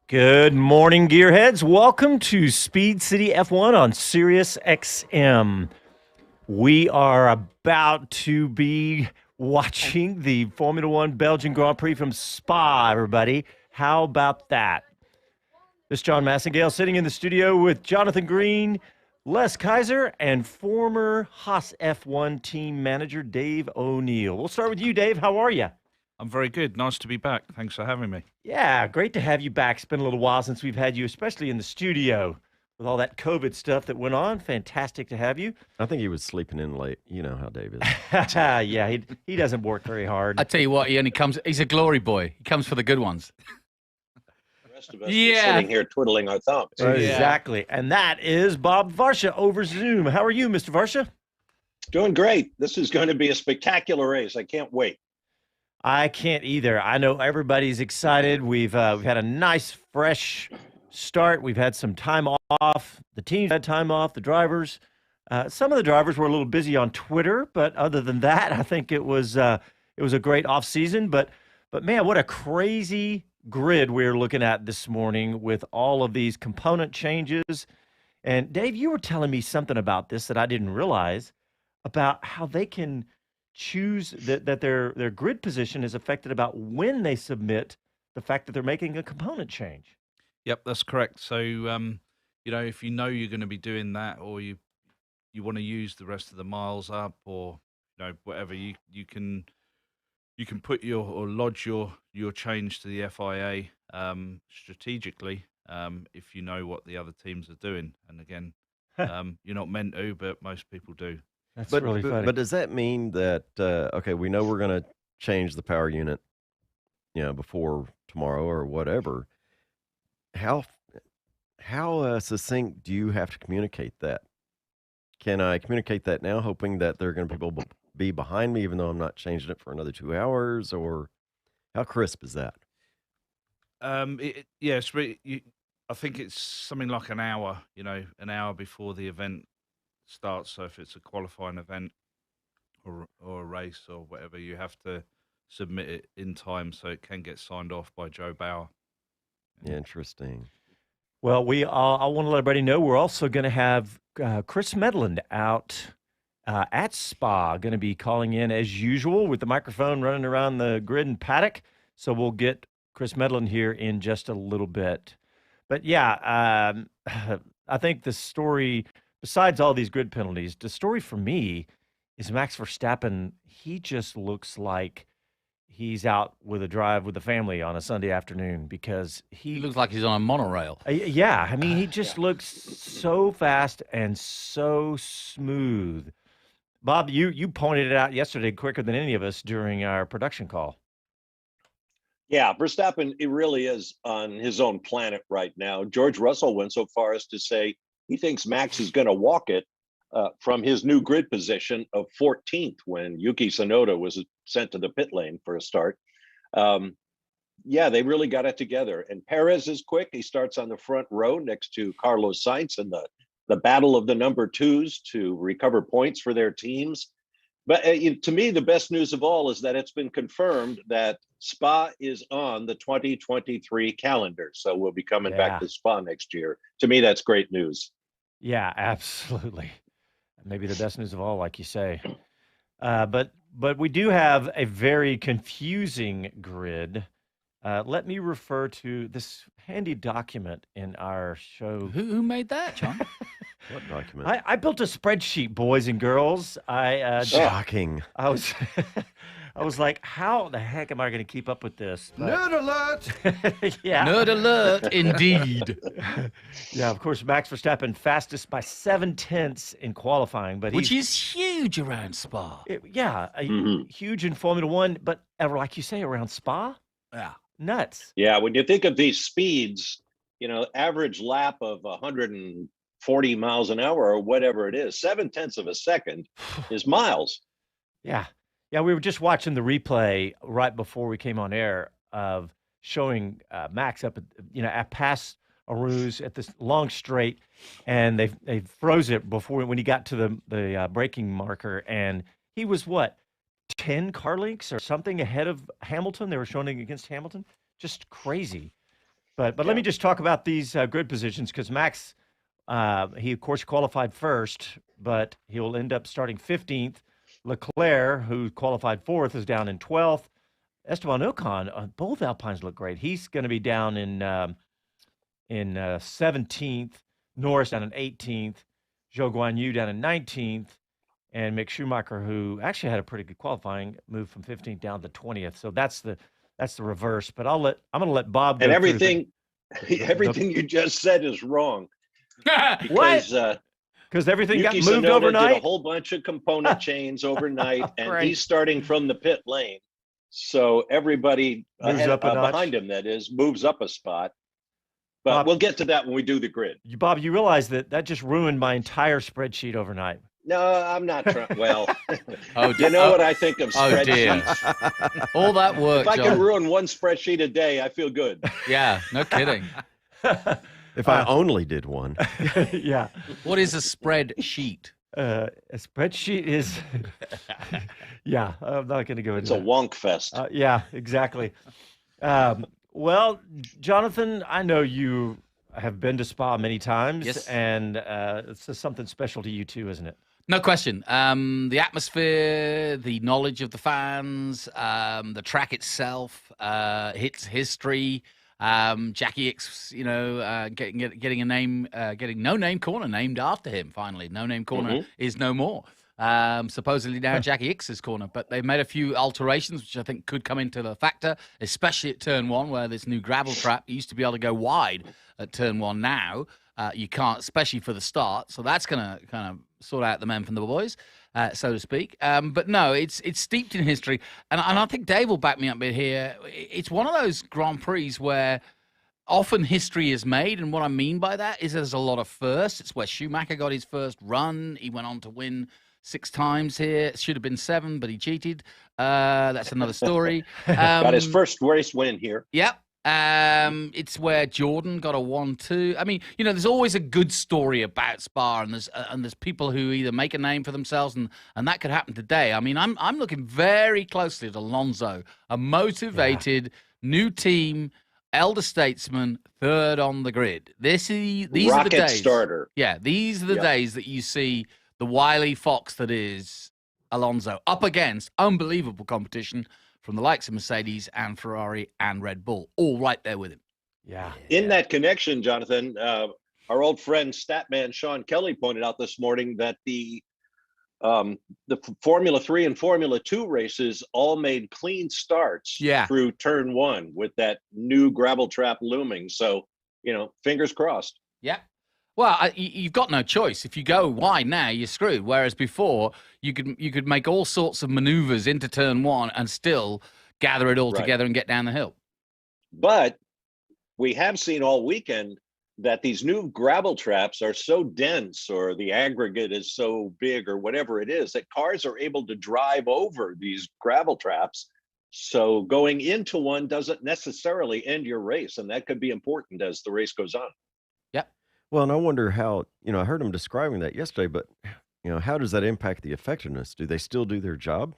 Good morning, gearheads. Welcome to Speed City F1 on SiriusXM. We are about to be watching the Formula One Belgian Grand Prix from Spa, everybody. How about that? This is John Massengale sitting in the studio with Jonathan Green, Les Kaiser, and former Haas F1 team manager Dave O'Neill. We'll start with you, Dave. How are you? I'm very good. Nice to be back. Thanks for having me. Yeah, great to have you back. It's been a little while since we've had you, especially in the studio with all that COVID stuff that went on. Fantastic to have you. I think he was sleeping in late. You know how Dave is. Yeah, he doesn't work very hard. I tell you what, he's a glory boy. He comes for the good ones. The rest of us are sitting here twiddling our thumbs. Exactly. And that is Bob Varsha over Zoom. How are you, Mr. Varsha? Doing great. This is going to be a spectacular race. I can't wait. I can't either. I know everybody's excited. We've had a nice, fresh start. We've had some time off. The teams had time off. The drivers, some of the drivers were a little busy on Twitter, but other than that, I think it was a great off season. But man, what a crazy grid we're looking at this morning with all of these component changes. And Dave, you were telling me something about this that I didn't realize about how they can choose that their grid position is affected about when they submit the fact that they're making a component change. Yep, that's correct. So, if you know you're going to be doing that, or you want to use the rest of the miles up, or whatever, you can put or lodge your change to the FIA strategically if you know what the other teams are doing. And again, you're not meant to, but most people do. That's really funny. But does that mean that okay, we know we're going to change the power unit, before tomorrow or whatever? How succinct do you have to communicate that? Can I communicate that now, hoping that there are going to be behind me, even though I'm not changing it for another 2 hours? Or how crisp is that? Yes, I think it's something like an hour. An hour before the event starts. So if it's a qualifying event or a race or whatever, you have to submit it in time so it can get signed off by Joe Bauer. Interesting. Well, I want to let everybody know we're also going to have Chris Medland out at Spa, going to be calling in as usual with the microphone running around the grid and paddock. So we'll get Chris Medland here in just a little bit. But yeah, I think the story, besides all these grid penalties, the story for me is Max Verstappen. He just looks like he's out with a drive with the family on a Sunday afternoon because He looks like he's on a monorail. Yeah, I mean, he just looks so fast and so smooth. Bob, you pointed it out yesterday quicker than any of us during our production call. Yeah, Verstappen, it really is on his own planet right now. George Russell went so far as to say he thinks Max is going to walk it from his new grid position of 14th when Yuki Tsunoda was sent to the pit lane for a start. Yeah, they really got it together. And Perez is quick. He starts on the front row next to Carlos Sainz in the battle of the number twos to recover points for their teams. But to me, the best news of all is that it's been confirmed that Spa is on the 2023 calendar. So we'll be coming back to Spa next year. To me, that's great news. Yeah, absolutely. Maybe the best news of all, like you say. But we do have a very confusing grid. Let me refer to this handy document in our show. Who made that, John? What document? I built a spreadsheet, boys and girls. Shocking. I was I was like, how the heck am I going to keep up with this? Nerd alert! Yeah. Nerd alert, indeed. Yeah, of course, Max Verstappen fastest by 7/10 in qualifying, but Which is huge around Spa. Huge in Formula One, but like you say, around Spa, Yeah. nuts. Yeah, when you think of these speeds, average lap of 140 miles an hour or whatever it is, 0.7 of a second is miles. Yeah. Yeah, we were just watching the replay right before we came on air of showing Max up at past Aruz at this long straight, and they froze it before when he got to the braking marker, and he was 10 car lengths or something ahead of Hamilton. They were showing it against Hamilton. Just crazy. But let me just talk about these grid positions because Max, he of course qualified first, but he'll end up starting 15th. Leclerc, who qualified 4th, is down in 12th. Esteban Ocon, both Alpines look great. He's going to be down in 17th. Norris down in 18th. Zhou Guanyu down in 19th. And Mick Schumacher, who actually had a pretty good qualifying, moved from 15th down to 20th. So that's the reverse. But I'm going to let Bob go. And everything you just said is wrong. What? Because everything got moved Tsunoda overnight. did a whole bunch of component change overnight, and Right. he's starting from the pit lane. So everybody Moves up a notch. behind him, that is, moves up a spot. But Bob- we'll get to that when we do the grid. Bob, you realize that just ruined my entire spreadsheet overnight. No, I'm not trying. Well, Oh, you know what I think of Oh, dear. spreadsheets. All that work, If I can John. ruin one spreadsheet a day, I feel good. Yeah, no kidding. If I only did one. Yeah. What is a spreadsheet? A spreadsheet is, yeah, I'm not going to go It's into a that. wonk fest. Yeah, exactly. Well, Jonathan, I know you have been to Spa many times, Yes. and it's just something special to you too, isn't it? No question. The atmosphere, the knowledge of the fans, the track itself, its history. Jackie X, getting a name, getting No Name Corner named after him. Finally, No Name Corner is no more. Supposedly now Jackie X's corner, but they've made a few alterations, which I think could come into the factor, especially at turn one, where this new gravel trap used to be able to go wide at turn one. Now you can't, especially for the start. So that's going to kind of sort out the men from the boys, so to speak. But no, it's steeped in history, and I think Dave will back me up a bit here. It's one of those Grand Prix where often history is made, and what I mean by that is there's a lot of firsts. It's where Schumacher got his first run. He went on to win 6 times here. It should have been 7, but he cheated. That's another story. Got his first race win here. Yep. It's where Jordan got a 1-2. I mean, there's always a good story about Spa, and there's people who either make a name for themselves, and that could happen today. I mean, I'm looking very closely at Alonso, a motivated new team, elder statesman, third on the grid. These are the Rocket days. starter. Yeah, these are the days that you see the wily fox that is Alonso up against unbelievable competition from the likes of Mercedes and Ferrari and Red Bull, all right there with him. Yeah. In that connection, Jonathan, our old friend Statman Sean Kelly pointed out this morning that the Formula 3 and Formula 2 races all made clean starts through turn one with that new gravel trap looming. So, fingers crossed. Yeah. Well, you've got no choice. If you go wide now, you're screwed. Whereas before, you could make all sorts of maneuvers into turn one and still gather it all together and get down the hill. But we have seen all weekend that these new gravel traps are so dense, or the aggregate is so big, or whatever it is, that cars are able to drive over these gravel traps. So going into one doesn't necessarily end your race, and that could be important as the race goes on. Well, and I wonder how, I heard him describing that yesterday, but, how does that impact the effectiveness? Do they still do their job?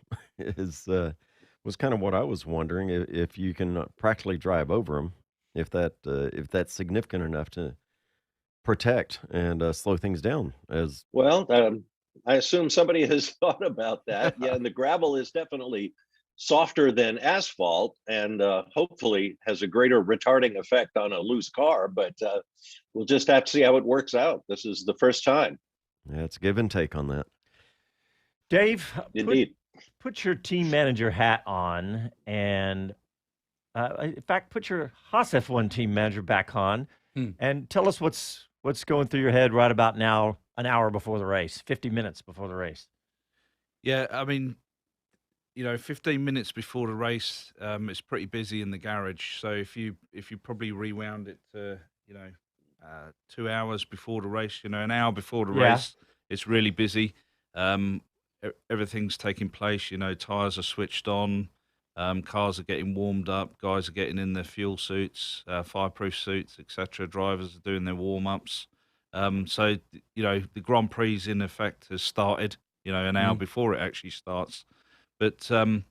Was kind of what I was wondering, if you can practically drive over them, if that's significant enough to protect and slow things down. As well, I assume somebody has thought about that. Yeah, and the gravel is definitely softer than asphalt, and hopefully has a greater retarding effect on a loose car, but we'll just have to see how it works out. This is the first time. Yeah, it's give and take on that. Dave, Indeed. Put your team manager hat on, and in fact, put your Haas F1 team manager back on, and tell us what's going through your head right about now, an hour before the race, 50 minutes before the race. Yeah, I mean, 15 minutes before the race, it's pretty busy in the garage. So if you probably rewound it to, 2 hours before the race, an hour before the race, it's really busy. Everything's taking place. Tires are switched on, cars are getting warmed up, guys are getting in their fuel suits, fireproof suits, etc. Drivers are doing their warm-ups. So, the Grand Prix in effect has started, an hour before it actually starts. But, the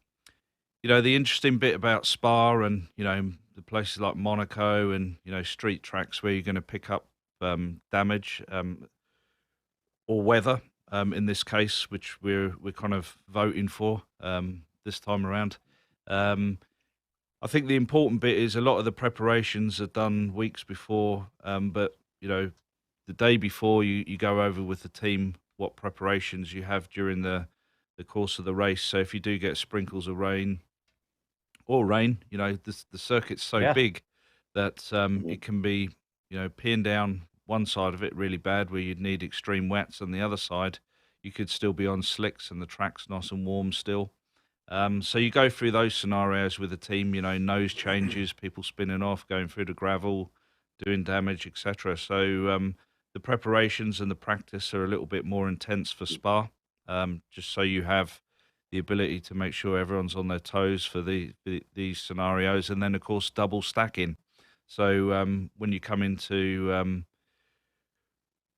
interesting bit about Spa and, the the places like Monaco and street tracks where you're going to pick up damage or weather in this case, which we're kind of voting for this time around. I think the important bit is a lot of the preparations are done weeks before, but the day before you go over with the team what preparations you have during the course of the race. So if you do get sprinkles of rain, the circuit's so big that it can be, peeing down one side of it really bad where you'd need extreme wets. On the other side, you could still be on slicks and the track's nice and warm still. So you go through those scenarios with the team, nose changes, people spinning off, going through the gravel, doing damage, etc. So the preparations and the practice are a little bit more intense for Spa, just so you have the ability to make sure everyone's on their toes for these scenarios. And then, of course, double stacking. So when you come into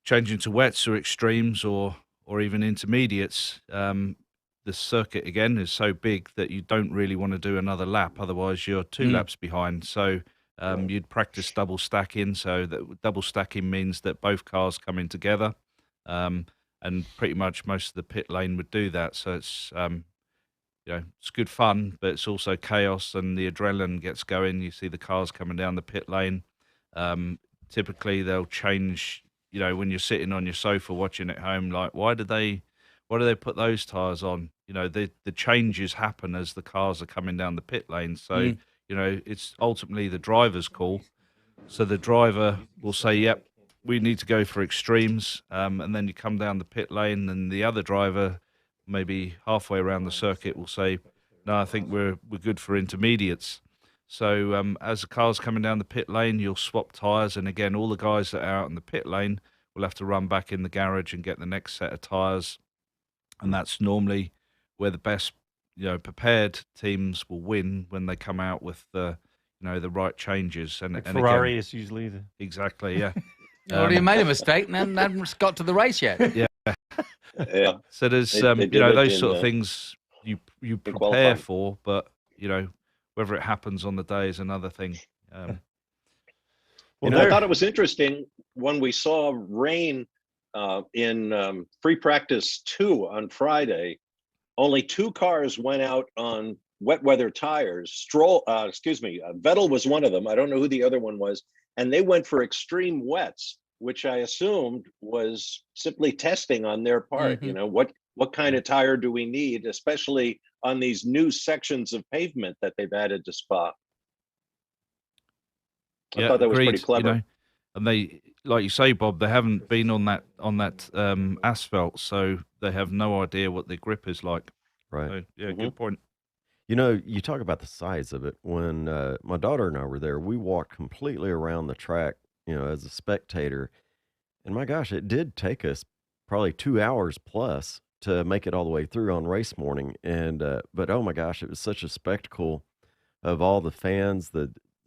changing to wets or extremes or even intermediates, the circuit again is so big that you don't really want to do another lap. Otherwise, you're two laps behind. So you'd practice double stacking. So that double stacking means that both cars come in together, and pretty much most of the pit lane would do that. So it's it's good fun, but it's also chaos, and the adrenaline gets going. You see the cars coming down the pit lane. Typically, they'll change. When you're sitting on your sofa watching at home, like why do they put those tires on? The changes happen as the cars are coming down the pit lane. So, it's ultimately the driver's call. So the driver will say, yep, we need to go for extremes. And then you come down the pit lane and the other driver, maybe halfway around the circuit, will say, no, I think we're good for intermediates. So as the car's coming down the pit lane, you'll swap tires. And again, all the guys that are out in the pit lane will have to run back in the garage and get the next set of tires. And that's normally where the best, prepared teams will win when they come out with the right changes. And, like and Ferrari again, is usually exactly, yeah. Already made a mistake and haven't got to the race yet. Yeah. Yeah. So there's They did those it sort in, of things you prepare qualifying. for, but whether it happens on the day is another thing. Well, I thought it was interesting when we saw rain in free practice 2 on Friday. Only 2 cars went out on wet weather tires. Vettel was one of them. I don't know who the other one was. And they went for extreme wets, which I assumed was simply testing on their part. What kind of tire do we need, especially on these new sections of pavement that they've added to Spa? I thought that was pretty clever. And they, like you say, Bob, they haven't been on that asphalt, so they have no idea what the grip is like. Right. So, yeah, good point. You talk about the size of it. When my daughter and I were there, we walked completely around the track, as a spectator. And my gosh, it did take us probably 2 hours plus to make it all the way through on race morning. And but oh my gosh, it was such a spectacle of all the fans.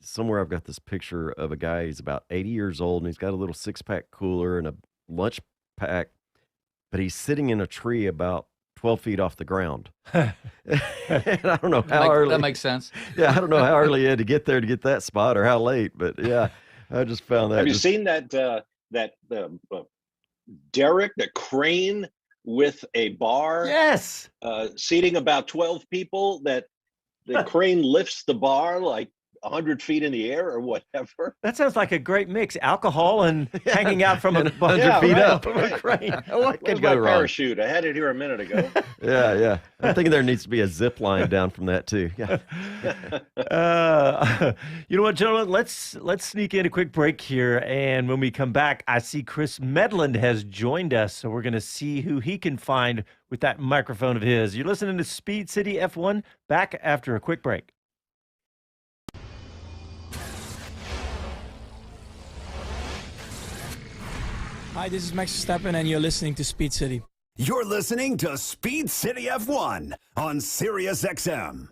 Somewhere I've got this picture of a guy, he's about 80 years old, and he's got a little 6-pack cooler and a lunch pack, but he's sitting in a tree about 12 feet off the ground. And I don't know how early. That makes sense. Yeah, I don't know how early he had to get there to get that spot or how late, but yeah, I just found that. Have you seen that derrick, the crane with a bar? Yes. Seating about 12 people, that the crane lifts the bar like 100 feet in the air or whatever. That sounds like a great mix. Alcohol and hanging out from 100 feet up. From a crane. What could Where's go my wrong? parachute? I had it here a minute ago. Yeah. I'm thinking there needs to be a zip line down from that too. Yeah. You know what, gentlemen? Let's sneak in a quick break here, and when we come back, I see Chris Medland has joined us, so we're going to see who he can find with that microphone of his. You're listening to Speed City F1. Back after a quick break. Hi, this is Max Verstappen, and you're listening to Speed City. You're listening to Speed City F1 on SiriusXM.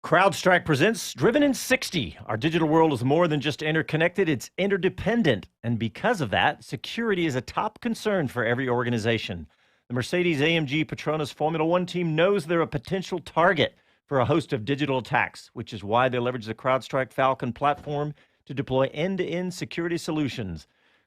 CrowdStrike presents Driven in 60. Our digital world is more than just interconnected, it's interdependent. And because of that, security is a top concern for every organization. The Mercedes-AMG Petronas Formula One team knows they're a potential target for a host of digital attacks, which is why they leverage the CrowdStrike Falcon platform to deploy end-to-end security solutions.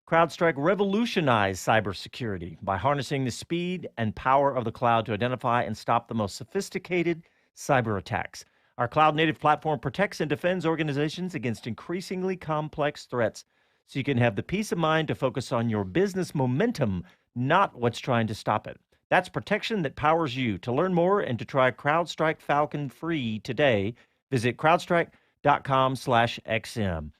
CrowdStrike revolutionized cybersecurity by harnessing the speed and power of the cloud to identify and stop the most sophisticated cyber attacks. Our cloud-native platform protects and defends organizations against increasingly complex threats, so you can have the peace of mind to focus on your business momentum, not what's trying to stop it. That's protection that powers you. To learn more and to try CrowdStrike Falcon free today, visit crowdstrike.com/XM.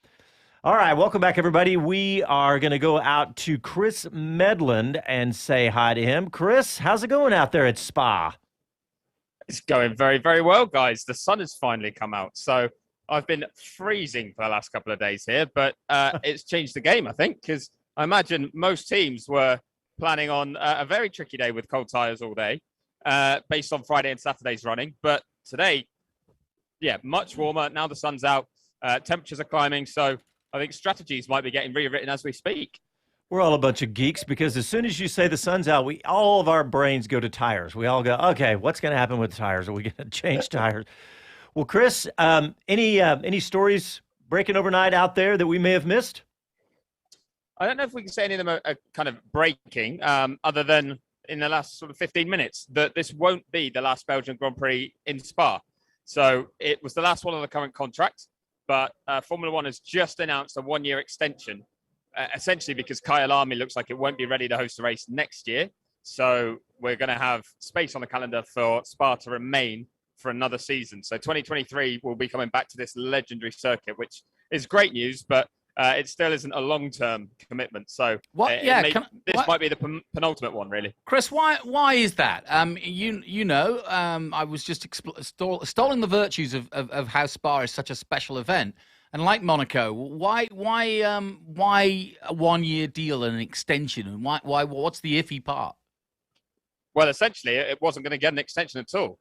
All right, welcome back, everybody. We are going to go out to Chris Medland and say hi to him. Chris, how's it going out there at Spa? It's going very, very well, guys. The sun has finally come out. So I've been freezing for the last couple of days here, but it's changed the game, I think, because I imagine most teams were planning on a very tricky day with cold tires all day, based on Friday and Saturday's running. But today, yeah, much warmer. Now the sun's out. Temperatures are climbing. So I think strategies might be getting rewritten as we speak. We're all a bunch of geeks because as soon as you say the sun's out, all of our brains go to tires. We all go, okay, what's going to happen with the tires? Are we going to change tires? Well, Chris, any stories breaking overnight out there that we may have missed? I don't know if we can say any of them are kind of breaking, other than in the last sort of 15 minutes, that this won't be the last Belgian Grand Prix in Spa. So it was the last one of the current contract, but Formula One has just announced a one-year extension, essentially because Kyalami looks like it won't be ready to host a race next year. So we're going to have space on the calendar for Spa to remain for another season. So 2023 will be coming back to this legendary circuit, which is great news, but it still isn't a long-term commitment. So this might be the penultimate one, really. Chris, why is that? I was just extolling the virtues of how Spa is such a special event. And like Monaco, why a one-year deal and an extension? And what's the iffy part? Well, essentially, it wasn't going to get an extension at all.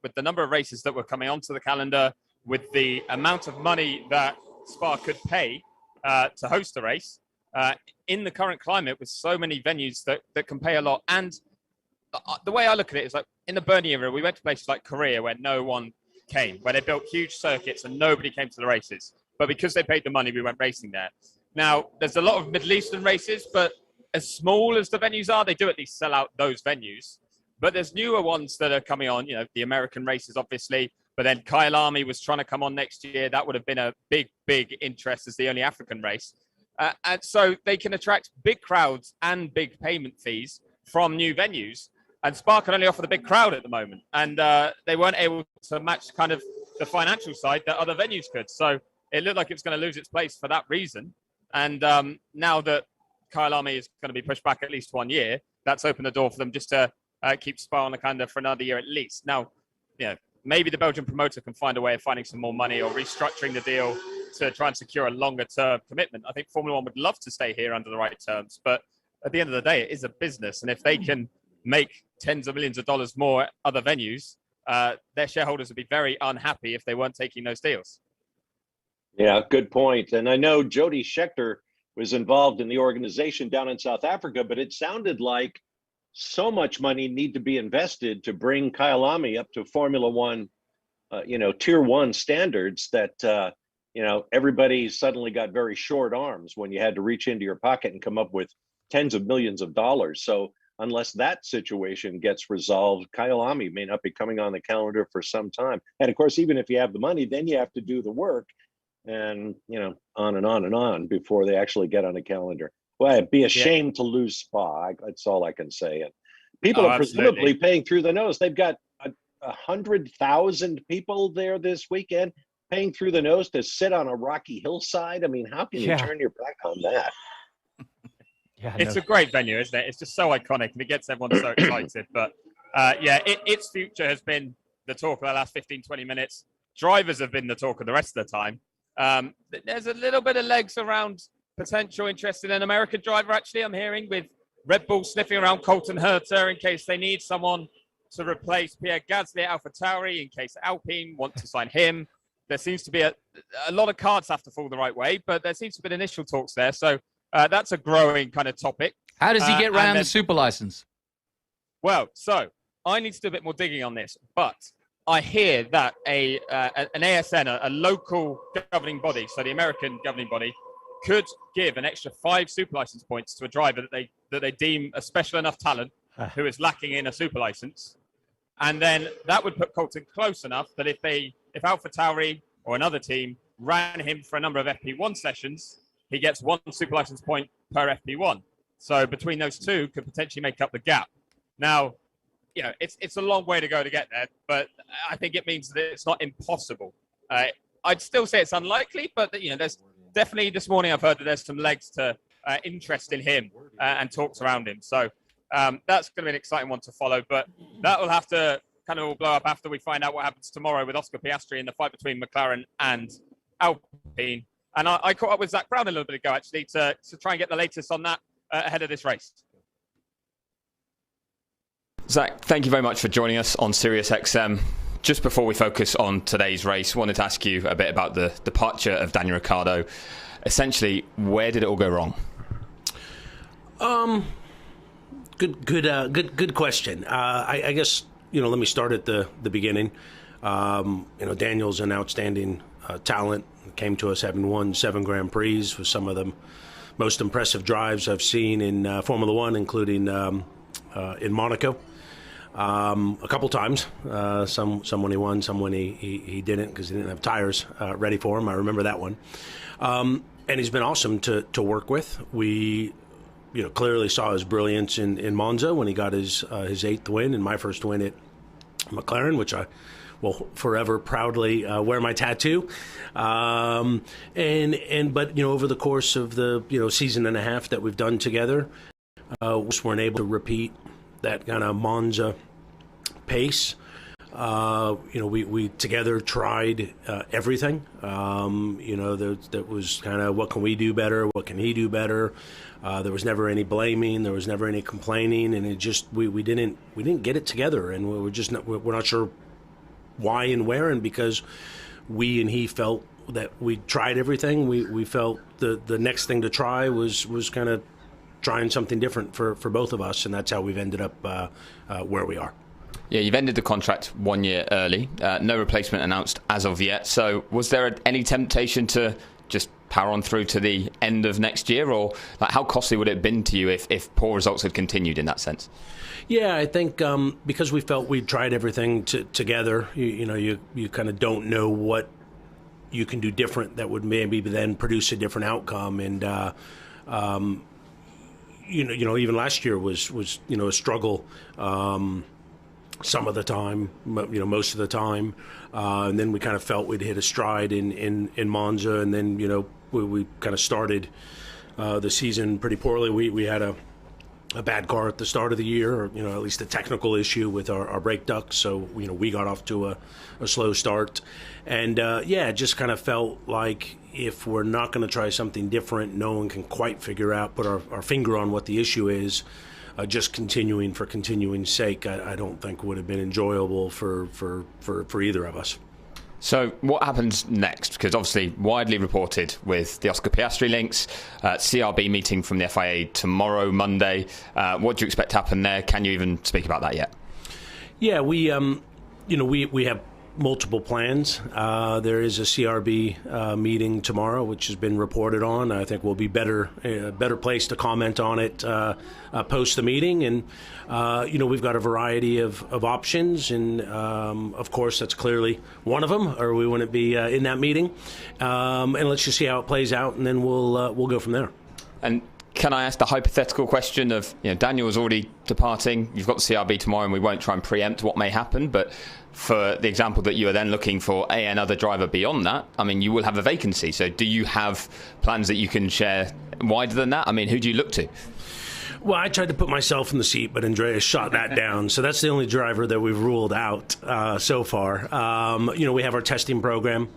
With the number of races that were coming onto the calendar, with the amount of money that Spa could pay to host a race, in the current climate, with so many venues that can pay a lot. And the way I look at it is like in the Bernie era, we went to places like Korea where no one came, where they built huge circuits and nobody came to the races. But because they paid the money, we went racing there. Now, there's a lot of Middle Eastern races, but as small as the venues are, they do at least sell out those venues. But there's newer ones that are coming on, the American races, obviously. But then Kyalami was trying to come on next year. That would have been a big, big interest as the only African race. And so they can attract big crowds and big payment fees from new venues. And Spa can only offer the big crowd at the moment. And they weren't able to match kind of the financial side that other venues could. So it looked like it was going to lose its place for that reason. And now that Kyalami is going to be pushed back at least 1 year, that's opened the door for them just to keep Spa on the calendar for another year at least. Now, maybe the Belgian promoter can find a way of finding some more money or restructuring the deal to try and secure a longer-term commitment. I think Formula One would love to stay here under the right terms, but at the end of the day, it is a business. And if they can make tens of millions of dollars more at other venues, their shareholders would be very unhappy if they weren't taking those deals. Yeah, good point. And I know Jody Scheckter was involved in the organization down in South Africa, but it sounded like so much money need to be invested to bring Kyalami up to Formula One, tier one standards that, everybody suddenly got very short arms when you had to reach into your pocket and come up with tens of millions of dollars. So unless that situation gets resolved, Kyalami may not be coming on the calendar for some time. And of course, even if you have the money, then you have to do the work. And, on and on and on before they actually get on a calendar. Well, it'd be a shame to lose Spa. That's all I can say. And people are presumably paying through the nose. They've got 100,000 people there this weekend paying through the nose to sit on a rocky hillside. I mean, how can you turn your back on that? It's a great venue, isn't it? It's just so iconic and it gets everyone so excited. But its future has been the talk of the last 15, 20 minutes. Drivers have been the talk of the rest of the time. There's a little bit of legs around potential interest in an American driver, actually, I'm hearing, with Red Bull sniffing around Colton Herter in case they need someone to replace Pierre Gasly at AlphaTauri, in case Alpine want to sign him. There seems to be a lot of cards have to fall the right way, but there seems to be initial talks there. So that's a growing kind of topic. How does he get around the super license? Well, so I need to do a bit more digging on this, but I hear that an ASN, a local governing body, so the American governing body, could give an extra 5 super license points to a driver that they deem a special enough talent who is lacking in a super license. And then that would put Colton close enough that if AlphaTauri or another team ran him for a number of FP1 sessions, he gets 1 super license point per FP1. So between those two could potentially make up the gap. Now, you know, it's a long way to go to get there, but I think it means that it's not impossible. I'd still say it's unlikely, but you know, there's definitely this morning I've heard that there's some legs to interest in him and talks around him. So that's going to be an exciting one to follow, but that will have to kind of all blow up after we find out what happens tomorrow with Oscar Piastri in the fight between McLaren and Alpine. And I caught up with Zak Brown a little bit ago, actually, to try and get the latest on that ahead of this race. Zak, thank you very much for joining us on SiriusXM. Just before we focus on today's race, I wanted to ask you a bit about the departure of Daniel Ricciardo. Essentially, where did it all go wrong? Good question. I guess, you know, let me start at the beginning. You know, Daniel's an outstanding talent. Came to us having won 7 Grand Prix with some of the most impressive drives I've seen in Formula One, including in Monaco. A couple times. Some when he won, some when he didn't, because he didn't have tires ready for him. I remember that one. And he's been awesome to work with. We, you know, clearly saw his brilliance in Monza when he got his 8th win and my first win at McLaren, which I will forever proudly wear my tattoo. But you know, over the course of the season and a half that we've done together, we just weren't able to repeat that kind of Monza pace. You know, we together tried everything. You know, that was kind of, what can we do better? What can he do better? There was never any blaming. There was never any complaining, and it just we didn't get it together, and we're not sure why and where. And because we and he felt that we tried everything, we felt the next thing to try was kind of trying something different for both of us, and that's how we've ended up where we are. Yeah, you've ended the contract 1 year early. No replacement announced as of yet. So was there any temptation to just power on through to the end of next year? Or like, how costly would it have been to you if poor results had continued in that sense? Yeah, I think because we felt we'd tried everything together, you kind of don't know what you can do different that would maybe then produce a different outcome. And, even last year was a struggle. Some of the time, most of the time, and then we kind of felt we'd hit a stride in Monza, and then we kind of started the season pretty poorly. We had a bad car at the start of the year, or at least a technical issue with our brake ducts, so we got off to a slow start, and it just kind of felt like if we're not going to try something different, no one can quite put our finger on what the issue is. Just continuing for continuing's sake, I don't think would have been enjoyable for either of us. So what happens next? Because obviously widely reported with the Oscar Piastri links, CRB meeting from the FIA tomorrow, Monday. What do you expect to happen there? Can you even speak about that yet? Yeah, we have multiple plans. There is a CRB meeting tomorrow, which has been reported on. I think we'll be better place to comment on it post the meeting. And we've got a variety of options, and of course that's clearly one of them, or we wouldn't be in that meeting. And let's just see how it plays out, and then we'll go from there. And can I ask the hypothetical question of, Daniel is already departing, you've got the CRB tomorrow, and we won't try and preempt what may happen, but for the example that you are then looking for another driver beyond that, I mean, you will have a vacancy. So do you have plans that you can share wider than that? I mean, who do you look to? Well, I tried to put myself in the seat, but Andreas shot that down. So that's the only driver that we've ruled out so far. We have our testing program.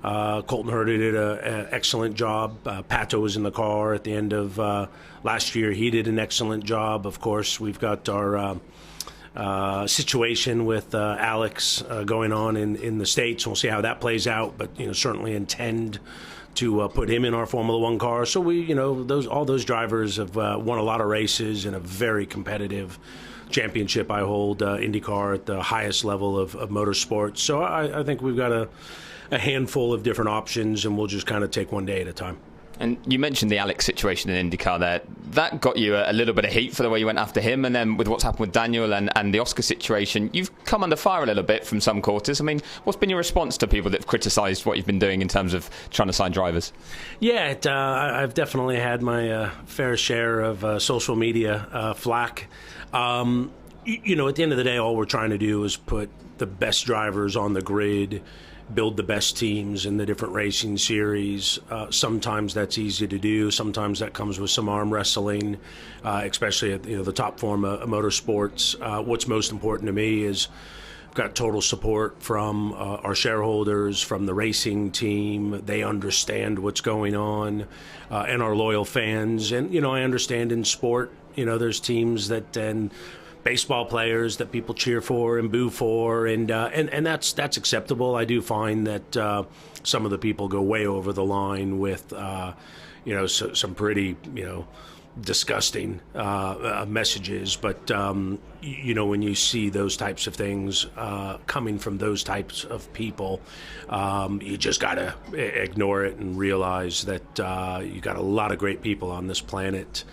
Colton Herta did an excellent job. Pato was in the car at the end of last year. He did an excellent job. Of course, we've got our situation with Alex going on in the States. We'll see how that plays out, but certainly intend to put him in our Formula One car. So all those drivers have won a lot of races in a very competitive championship I hold, IndyCar at the highest level of motorsports. So I think we've got a handful of different options, and we'll just kind of take one day at a time. And you mentioned the Alex situation in IndyCar there. That got you a little bit of heat for the way you went after him. And then with what's happened with Daniel and the Oscar situation, you've come under fire a little bit from some quarters. I mean, what's been your response to people that have criticised what you've been doing in terms of trying to sign drivers? Yeah, I've definitely had my fair share of social media flack. You know, at the end of the day, all we're trying to do is put the best drivers on the grid, build the best teams in the different racing series. Sometimes that's easy to do. Sometimes that comes with some arm wrestling, especially at the top form of motorsports. What's most important to me is I've got total support from our shareholders, from the racing team. They understand what's going on, and our loyal fans. And, I understand in sport, there's teams and baseball players that people cheer for and boo for, and that's acceptable. I do find that some of the people go way over the line with some pretty disgusting messages. But when you see those types of things coming from those types of people, you just gotta ignore it and realize that you got a lot of great people on this planet.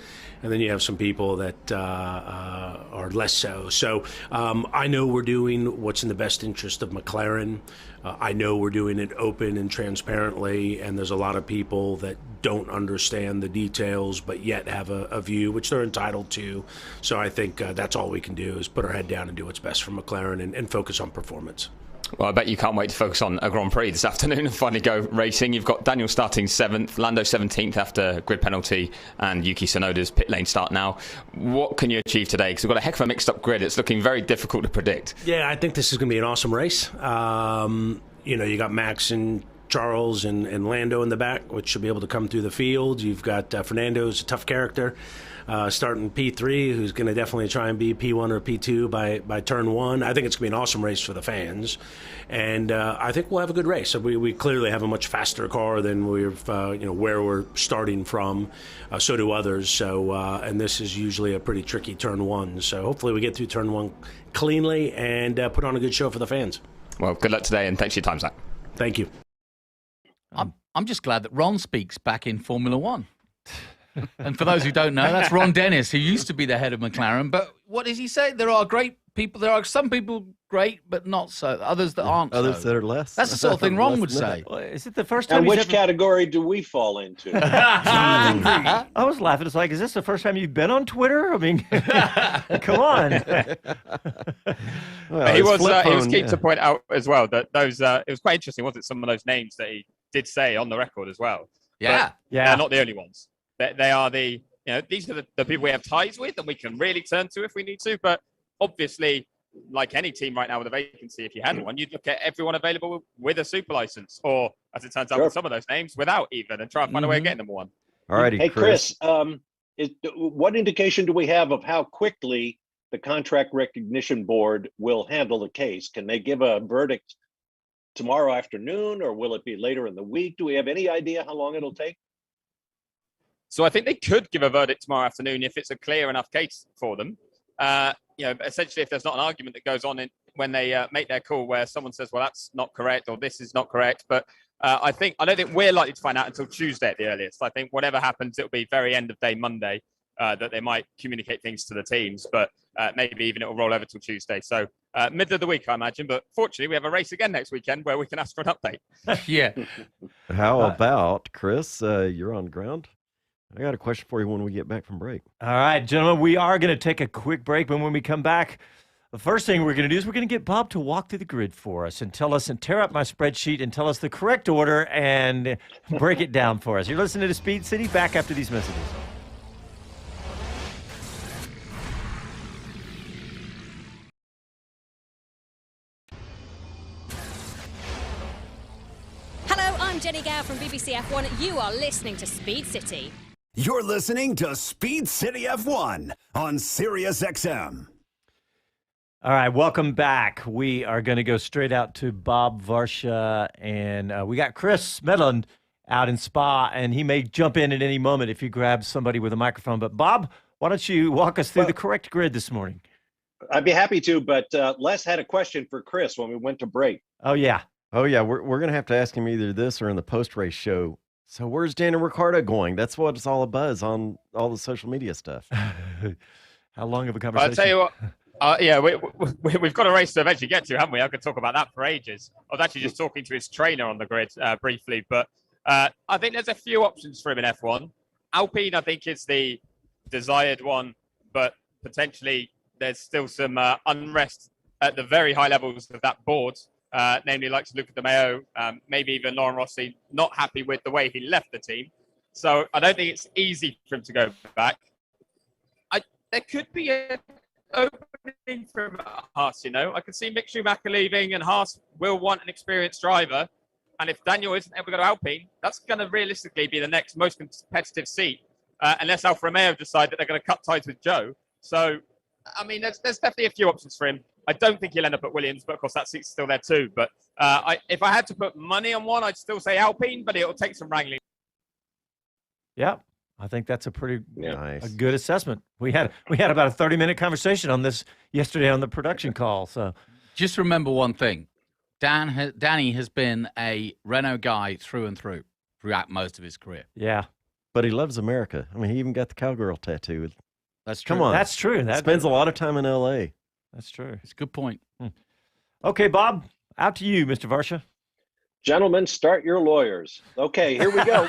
And then you have some people that are less so. So I know we're doing what's in the best interest of McLaren. I know we're doing it open and transparently, and there's a lot of people that don't understand the details but yet have a view, which they're entitled to. So I think that's all we can do is put our head down and do what's best for McLaren and focus on performance. Well, I bet you can't wait to focus on a Grand Prix this afternoon and finally go racing. You've got Daniel starting 7th, Lando 17th after grid penalty, and Yuki Tsunoda's pit lane start now. What can you achieve today? Because we've got a heck of a mixed-up grid. It's looking very difficult to predict. Yeah, I think this is going to be an awesome race. You got Max and Charles and Lando in the back, which should be able to come through the field. You've got Fernando, who's a tough character, starting P3, who's going to definitely try and be P1 or P2 by turn 1. I think it's going to be an awesome race for the fans, and I think we'll have a good race. So we clearly have a much faster car than we've where we're starting from. So do others. So and this is usually a pretty tricky turn 1. So hopefully we get through turn 1 cleanly and put on a good show for the fans. Well, good luck today, and thanks for your time, Zach. Thank you. I'm just glad that Ron speaks back in Formula One. And for those who don't know, that's Ron Dennis, who used to be the head of McLaren. But what does he say? There are great people. There are some people great, but not so. Others that aren't. Others so. that are less. That's the sort of thing Ron would say. Well, is it the first time? And which category do we fall into? I was laughing. It's like, is this the first time you've been on Twitter? I mean, come on. Well, he was keen to point out as well that those. It was quite interesting, wasn't it? Some of those names that he did say on the record as well. Yeah, they're not the only ones. They are these are the people we have ties with and we can really turn to if we need to. But obviously, like any team right now with a vacancy, if you had one, you'd look at everyone available with a super license, or as it turns out with some of those names, without even, and try and find a way of getting them one. All righty, hey, Chris, what indication do we have of how quickly the Contract Recognition Board will handle the case? Can they give a verdict tomorrow afternoon, or will it be later in the week? Do we have any idea how long it'll take? So I think they could give a verdict tomorrow afternoon if it's a clear enough case for them. Essentially, if there's not an argument that goes on when they make their call where someone says, well, that's not correct or this is not correct. But I don't think we're likely to find out until Tuesday at the earliest. I think whatever happens, it'll be very end of day Monday that they might communicate things to the teams. But maybe even it will roll over till Tuesday. So middle of the week, I imagine. But fortunately, we have a race again next weekend where we can ask for an update. Yeah. How about, Chris, you're on ground? I got a question for you when we get back from break. All right, gentlemen, we are going to take a quick break, but when we come back, the first thing we're going to do is we're going to get Bob to walk through the grid for us and tell us and tear up my spreadsheet and tell us the correct order and break it down for us. You're listening to Speed City. Back after these messages. Hello, I'm Jenny Gow from BBC F1. You are listening to Speed City. You're listening to Speed City F1 on SiriusXM. All right, welcome back. We are going to go straight out to Bob Varsha, and we got Chris Medland out in Spa, and he may jump in at any moment if you grab somebody with a microphone. But Bob, why don't you walk us through the correct grid this morning? I'd be happy to, but Les had a question for Chris when we went to break. Oh, yeah. We're gonna have to ask him either this or in the post-race show. So where's Daniel Ricciardo going? That's what it's all abuzz on all the social media stuff. How long of a conversation? I'll tell you what, we've got a race to eventually get to, haven't we? I could talk about that for ages. I was actually just talking to his trainer on the grid briefly, but I think there's a few options for him in F1. Alpine, I think, is the desired one, but potentially there's still some unrest at the very high levels of that board, namely like Luca De Meo, maybe even Laurent Rossi, not happy with the way he left the team. So I don't think it's easy for him to go back. There could be an opening for Haas, I could see Mick Schumacher leaving, and Haas will want an experienced driver. And if Daniel isn't able to go to Alpine, that's going to realistically be the next most competitive seat, unless Alfa Romeo decide that they're going to cut ties with Joe. So, I mean, there's definitely a few options for him. I don't think he'll end up at Williams, but of course that seat's still there too. But if I had to put money on one, I'd still say Alpine, but it'll take some wrangling. Yeah, I think that's a pretty Nice. a good assessment. We had about a 30-minute conversation on this yesterday on the production call. So just remember one thing. Danny has been a Renault guy through and through throughout most of his career. yeah, But he loves America. I mean, he even got the cowgirl tattoo. That's true. Come on. that's true. That Spends a lot of time in L.A. That's true. It's a good point. Okay, Bob, out to you, Mr. Varsha. Gentlemen, start your lawyers. Okay, here we go.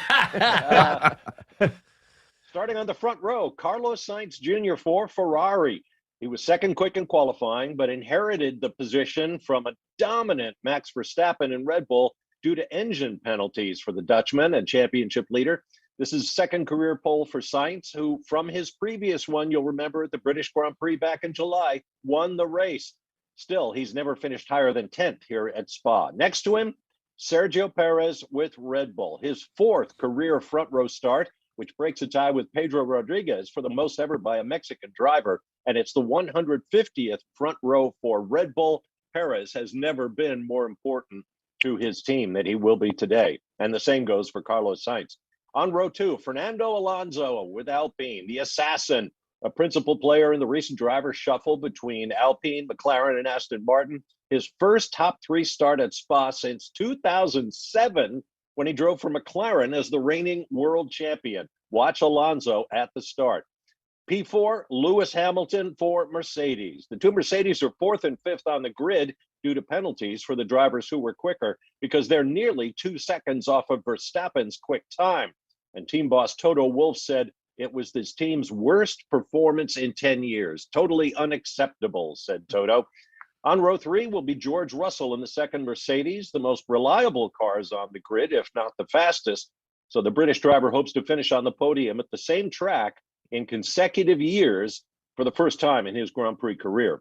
Starting on the front row, Carlos Sainz Jr. for Ferrari. He was second quick in qualifying, but inherited the position from a dominant Max Verstappen in Red Bull due to engine penalties for the Dutchman and championship leader. This is second career pole for Sainz, who from his previous one, you'll remember at the British Grand Prix back in July, won the race. Still, he's never finished higher than 10th here at Spa. Next to him, Sergio Perez with Red Bull, his fourth career front row start, which breaks a tie with Pedro Rodriguez for the most ever by a Mexican driver. And it's the 150th front row for Red Bull. Perez has never been more important to his team than he will be today. And the same goes for Carlos Sainz. On row two, Fernando Alonso with Alpine, the assassin, a principal player in the recent driver shuffle between Alpine, McLaren, and Aston Martin. His first top three start at Spa since 2007, when he drove for McLaren as the reigning world champion. Watch Alonso at the start. P4, Lewis Hamilton for Mercedes. The two Mercedes are fourth and fifth on the grid due to penalties for the drivers who were quicker, because they're nearly 2 seconds off of Verstappen's quick time. And team boss Toto Wolff said it was this team's worst performance in 10 years. Totally unacceptable, said Toto. On row three will be George Russell in the second Mercedes, the most reliable cars on the grid, if not the fastest. So the British driver hopes to finish on the podium at the same track in consecutive years for the first time in his Grand Prix career.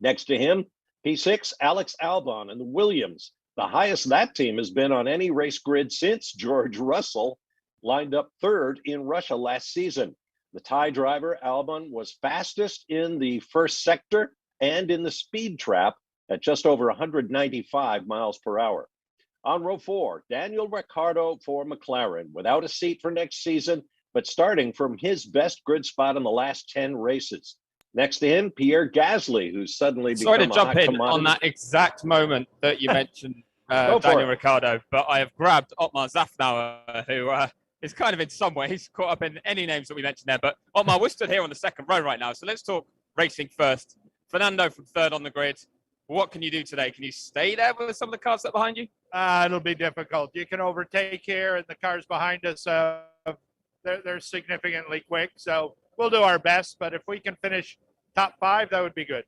Next to him, P6, Alex Albon and the Williams, the highest that team has been on any race grid since George Russell lined up third in Russia last season. The Thai driver, Albon, was fastest in the first sector and in the speed trap at just over 195 miles per hour. On row four, Daniel Ricciardo for McLaren, without a seat for next season, but starting from his best grid spot in the last 10 races. Next to him, Pierre Gasly, who's suddenly become Sorry to jump in commodity. on that exact moment that you mentioned Daniel Ricciardo, but I have grabbed Otmar Szafnauer, who is kind of in some way, he's caught up in any names that we mentioned there. But Otmar, we're stood here on the second row right now, so let's talk racing first. Fernando from third on the grid. What can you do today? Can you stay there with some of the cars that are behind you? It'll be difficult. You can overtake here, and the cars behind us, they're significantly quick. So we'll do our best, but if we can finish top five, that would be good.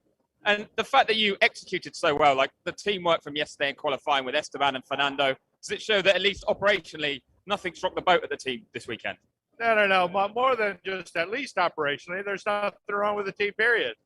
And the fact that you executed so well, like the teamwork from yesterday in qualifying with Esteban and Fernando, does it show that at least operationally, nothing struck the boat at the team this weekend? No. More than just at least operationally, there's nothing wrong with the team, period.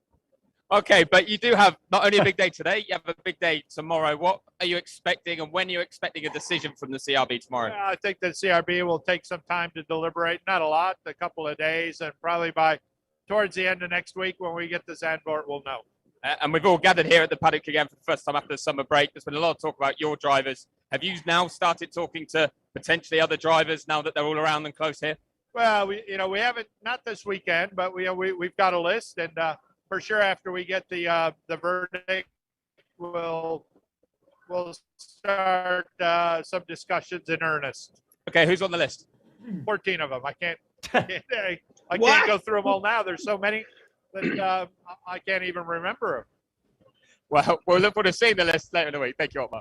Okay, but you do have not only a big day today, you have a big day tomorrow. What are you expecting, and when are you expecting a decision from the CRB tomorrow? I think the CRB will take some time to deliberate. Not a lot, a couple of days, and probably by towards the end of next week when we get to Zandvoort, we'll know. And we've all gathered here at the paddock again for the first time after the summer break. There's been a lot of talk about your drivers. Have you now started talking to potentially other drivers now that they're all around and close here? Well, we haven't, not this weekend, but we've got a list, and for sure after we get the verdict, we'll start some discussions in earnest. Okay, who's on the list? 14 of them. I can't go through them all now. There's so many that I can't even remember them. Well, we'll look forward to seeing the list later in the week. Thank you, Otmar.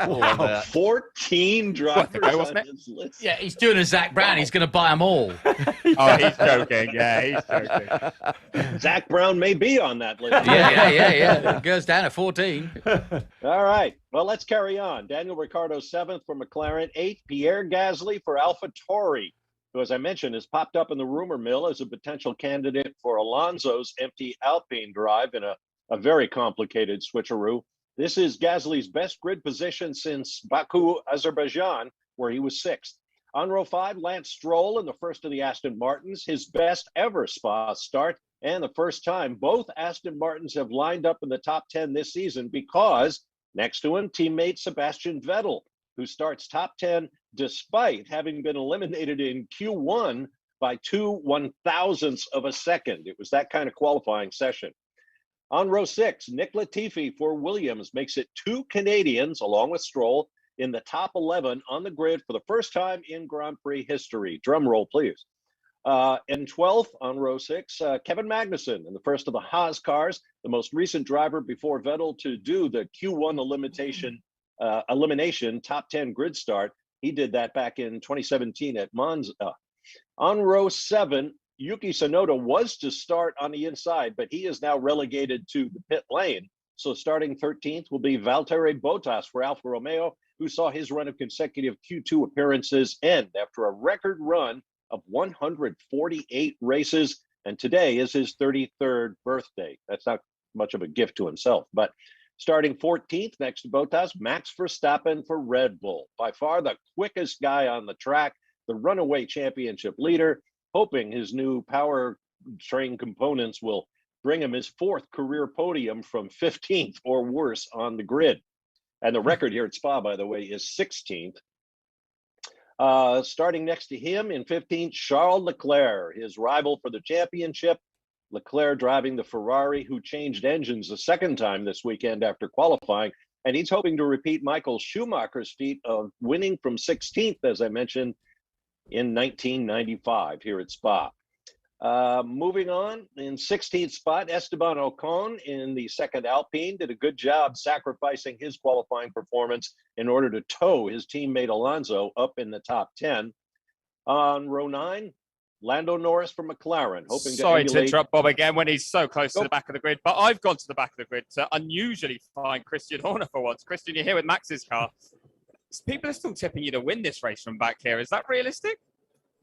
Wow, 14 drivers on this list. Yeah, he's doing a Zak Brown. He's going to buy them all. Oh, he's joking. Yeah, he's joking. Zak Brown may be on that list. Yeah. It goes down at 14. All right. Well, let's carry on. Daniel Ricciardo, 7th for McLaren. 8th, Pierre Gasly for AlphaTauri, who, as I mentioned, has popped up in the rumor mill as a potential candidate for Alonso's empty Alpine drive in a very complicated switcheroo. This is Gasly's best grid position since Baku, Azerbaijan, where he was 6th. On row 5, Lance Stroll in the first of the Aston Martins, his best ever Spa start, and the first time both Aston Martins have lined up in the top 10 this season because next to him, teammate Sebastian Vettel, who starts top 10 despite having been eliminated in Q1 by 2 1,000ths of a second. It was that kind of qualifying session. On row 6, Nick Latifi for Williams makes it 2 Canadians, along with Stroll, in the top 11 on the grid for the first time in Grand Prix history. Drum roll, please. In 12th on row 6, Kevin Magnussen in the first of the Haas cars, the most recent driver before Vettel to do the Q1 elimination top 10 grid start. He did that back in 2017 at Monza. On row 7, Yuki Tsunoda was to start on the inside, but he is now relegated to the pit lane. So starting 13th will be Valtteri Bottas for Alfa Romeo, who saw his run of consecutive Q2 appearances end after a record run of 148 races. And today is his 33rd birthday. That's not much of a gift to himself. But starting 14th next to Bottas, Max Verstappen for Red Bull. By far the quickest guy on the track, the runaway championship leader, hoping his new power train components will bring him his 4th career podium from 15th or worse on the grid. And the record here at Spa, by the way, is 16th. Starting next to him in 15th, Charles Leclerc, his rival for the championship. Leclerc driving the Ferrari, who changed engines a second time this weekend after qualifying. And he's hoping to repeat Michael Schumacher's feat of winning from 16th, as I mentioned, in 1995 here at Spa. Moving on, in 16th spot, Esteban Ocon in the second Alpine did a good job sacrificing his qualifying performance in order to tow his teammate Alonso up in the top 10. On row 9, Lando Norris from McLaren, hoping Sorry to interrupt Bob again when he's so close to the back of the grid, but I've gone to the back of the grid to unusually find Christian Horner for once. Christian, you're here with Max's car. People are still tipping you to win this race from back here. Is that realistic?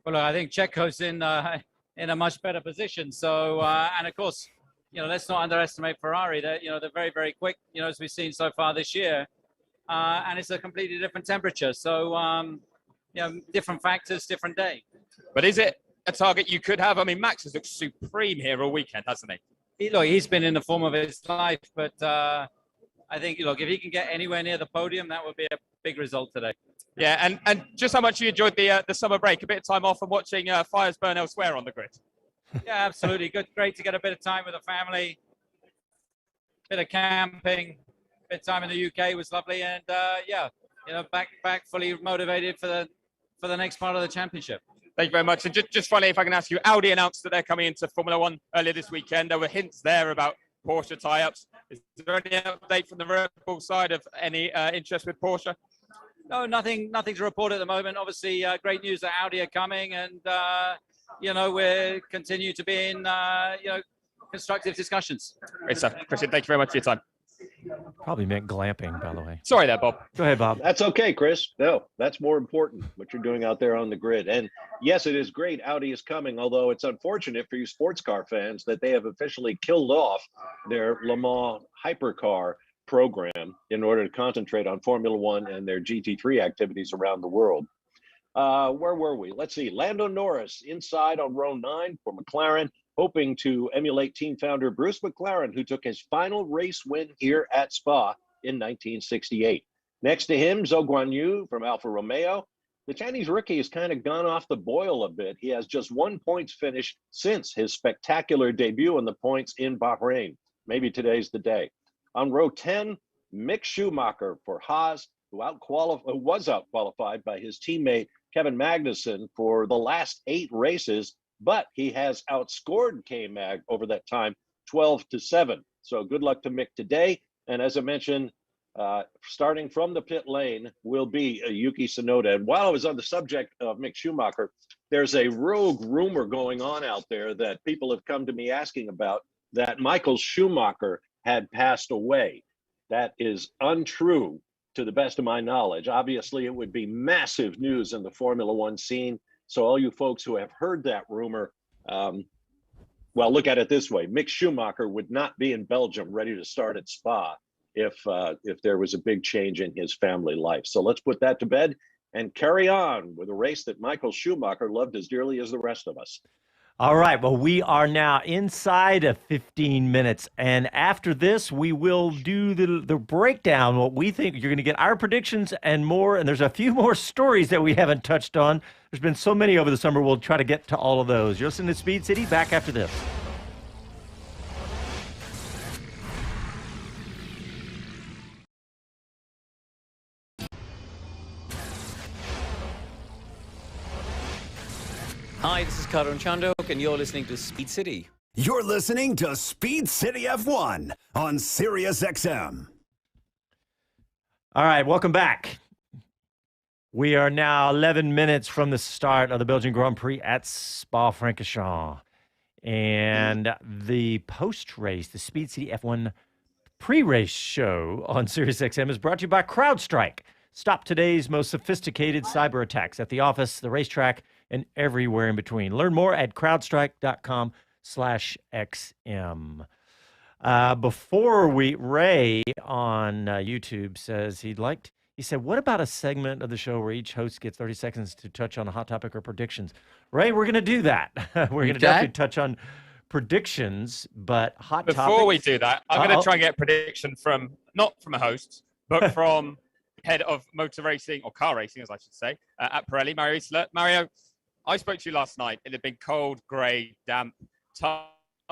Well, I think Checo's in a much better position. So, and of course, let's not underestimate Ferrari. They're very, very quick. As we've seen so far this year, and it's a completely different temperature. So, different factors, different day. But is it a target you could have? I mean, Max has looked supreme here all weekend, hasn't he? He's been in the form of his life, but I think, if he can get anywhere near the podium, that would be a big result today. Yeah, and just how much you enjoyed the summer break, a bit of time off and watching fires burn elsewhere on the grid. Yeah, absolutely. Great to get a bit of time with the family, bit of camping, bit of time in the UK was lovely, and back fully motivated for the next part of the championship. Thank you very much. And just finally, if I can ask you, Audi announced that they're coming into Formula One earlier this weekend. There were hints there about Porsche tie-ups. Is there any update from the Red Bull side of any interest with Porsche? No, nothing to report at the moment. Obviously, great news that Audi are coming, and we continue to be in constructive discussions. Great stuff, Christian. Thank you very much for your time. Probably meant glamping, by the way. Sorry there, Bob. Go ahead, Bob. That's okay, Chris. No, that's more important, what you're doing out there on the grid. And yes, it is great Audi is coming, although it's unfortunate for you sports car fans that they have officially killed off their Le Mans hypercar program in order to concentrate on Formula One and their GT3 activities around the world. Where were we? Let's see. Lando Norris inside on row 9 for McLaren, hoping to emulate team founder Bruce McLaren, who took his final race win here at Spa in 1968. Next to him, Zhou Guanyu from Alfa Romeo. the Chinese rookie has kind of gone off the boil a bit. He has just 1 points finish since his spectacular debut in the points in Bahrain. Maybe today's the day. On row 10, Mick Schumacher for Haas, who was out-qualified by his teammate Kevin Magnussen for the last 8 races, but he has outscored K-Mag over that time 12-7. So good luck to Mick today. And as I mentioned, starting from the pit lane will be Yuki Tsunoda. And while I was on the subject of Mick Schumacher, there's a rogue rumor going on out there that people have come to me asking about, that Michael Schumacher had passed away. That is untrue to the best of my knowledge. Obviously, it would be massive news in the Formula One scene. So all you folks who have heard that rumor, well, look at it this way. Mick Schumacher would not be in Belgium ready to start at Spa if there was a big change in his family life. So let's put that to bed and carry on with a race that Michael Schumacher loved as dearly as the rest of us. All right. Well, we are now inside of 15 minutes. And after this, we will do the breakdown, what we think. You're going to get our predictions and more. And there's a few more stories that we haven't touched on. There's been so many over the summer. We'll try to get to all of those. You're listening to Speed City. Back after this. Hi, this is Karan Chandok, and you're listening to Speed City. You're listening to Speed City F1 on SiriusXM. All right, welcome back. We are now 11 minutes from the start of the Belgian Grand Prix at Spa-Francorchamps. And the post-race, the Speed City F1 pre-race show on SiriusXM is brought to you by CrowdStrike. Stop today's most sophisticated cyber attacks at the office, the racetrack, and everywhere in between. Learn more at crowdstrike.com/XM. Before Ray on YouTube says he said, what about a segment of the show where each host gets 30 seconds to touch on a hot topic or predictions? Ray, we're going to do that. We're going to definitely touch on predictions, but hot topics. Before we do that, I'm going to try and get a prediction not from a host, but from head of motor racing, or car racing, as I should say, at Pirelli, Mario Isola. Mario, I spoke to you last night. It had been cold, grey, damp, tough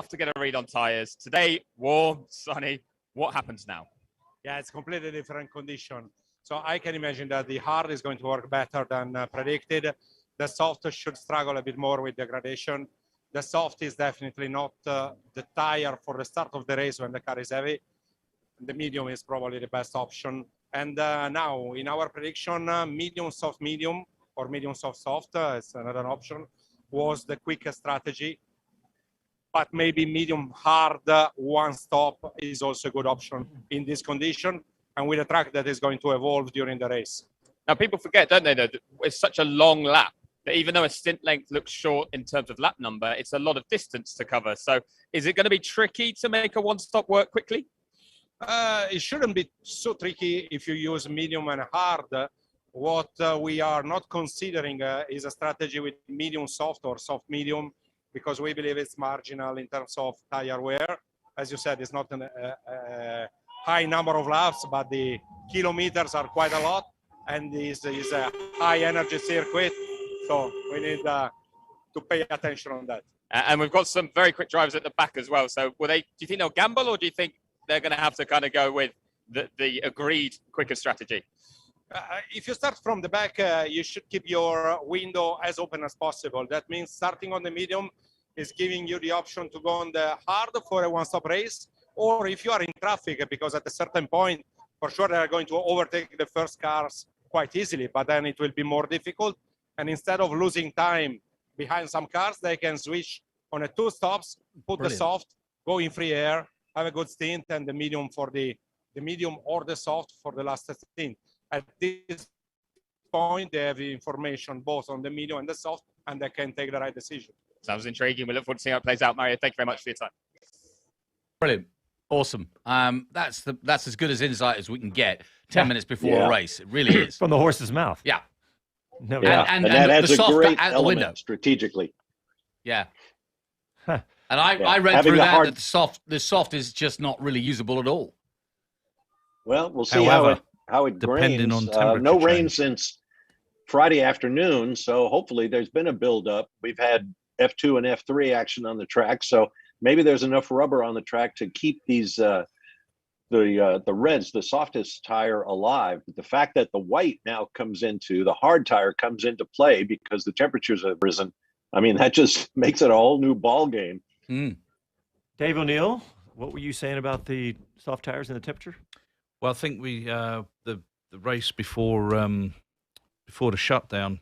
to get a read on tyres. Today, warm, sunny. What happens now? Yeah, it's completely different condition. So I can imagine that the hard is going to work better than predicted. The soft should struggle a bit more with degradation. The soft is definitely not the tire for the start of the race when the car is heavy. The medium is probably the best option. And now, in our prediction, medium, soft, medium, or medium, soft, soft, it's another option, was the quickest strategy. But maybe medium, hard, one stop is also a good option in this condition, and with a track that is going to evolve during the race. Now, people forget, don't they, that it's such a long lap, that even though a stint length looks short in terms of lap number, it's a lot of distance to cover. So is it going to be tricky to make a one-stop work quickly? It shouldn't be so tricky if you use medium and hard. What we are not considering is a strategy with medium soft or soft medium, because we believe it's marginal in terms of tire wear. As you said, it's not a high number of laps, but the kilometers are quite a lot, and this is a high energy circuit, so we need to pay attention on that. And we've got some very quick drivers at the back as well. So do you think they'll gamble, or do you think they're going to have to kind of go with the agreed quicker strategy? If you start from the back, you should keep your window as open as possible. That means starting on the medium is giving you the option to go on the hard for a one-stop race, or if you are in traffic, because at a certain point, for sure, they are going to overtake the first cars quite easily, but then it will be more difficult. And instead of losing time behind some cars, they can switch on a 2 stops, put the soft, go in free air, have a good stint, and the medium for the medium or the soft for the last stint. At this point, they have the information both on the medium and the soft, and they can take the right decision. Sounds intriguing. We look forward to seeing how it plays out. Mario, thank you very much for your time. Brilliant. Awesome. That's as good as insight as we can get 10 minutes before a race. It really is. From the horse's mouth. Yeah. No, and that adds a great element strategically. Yeah. Huh. And I read through that the soft is just not really usable at all. Well, we'll see how it depending grains. on temperature no rain change. since Friday afternoon, so hopefully there's been a buildup. We've had F2 and F3 action on the track, so maybe there's enough rubber on the track to keep these the reds, the softest tire, alive. But the fact that the white now the hard tire comes into play because the temperatures have risen, I mean, that just makes it a whole new ball game. Dave O'Neill, what were you saying about the soft tires and the temperature? Well, I think we the race before the shutdown,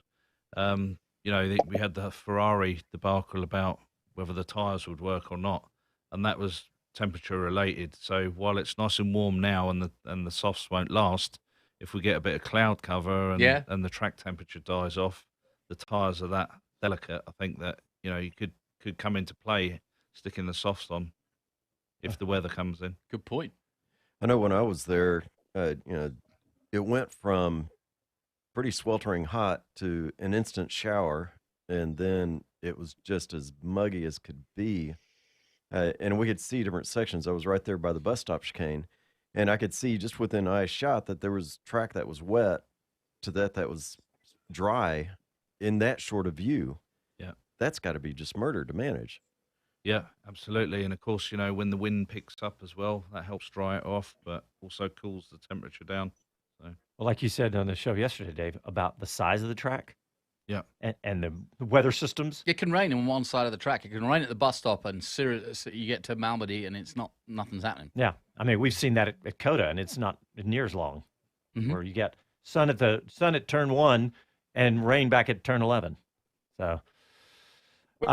we had the Ferrari debacle about whether the tyres would work or not, and that was temperature related. So while it's nice and warm now and the softs won't last, if we get a bit of cloud cover and the track temperature dies off, the tyres are that delicate. I think that you could come into play sticking the softs on if the weather comes in. Good point. I know when I was there, it went from pretty sweltering hot to an instant shower, and then it was just as muggy as could be. And we could see different sections. I was right there by the bus stop chicane, and I could see just within eye shot that there was track that was wet to that was dry in that short of view. Yeah. That's got to be just murder to manage. Yeah, absolutely. And of course, when the wind picks up as well, that helps dry it off, but also cools the temperature down. So. Well, like you said on the show yesterday, Dave, about the size of the track. Yeah. And the weather systems. It can rain on one side of the track. It can rain at the bus stop, and you get to Malmedy, and nothing's happening. Yeah. I mean, we've seen that at Coda, and it's not near as long, where you get sun at turn 1 and rain back at turn 11. So. We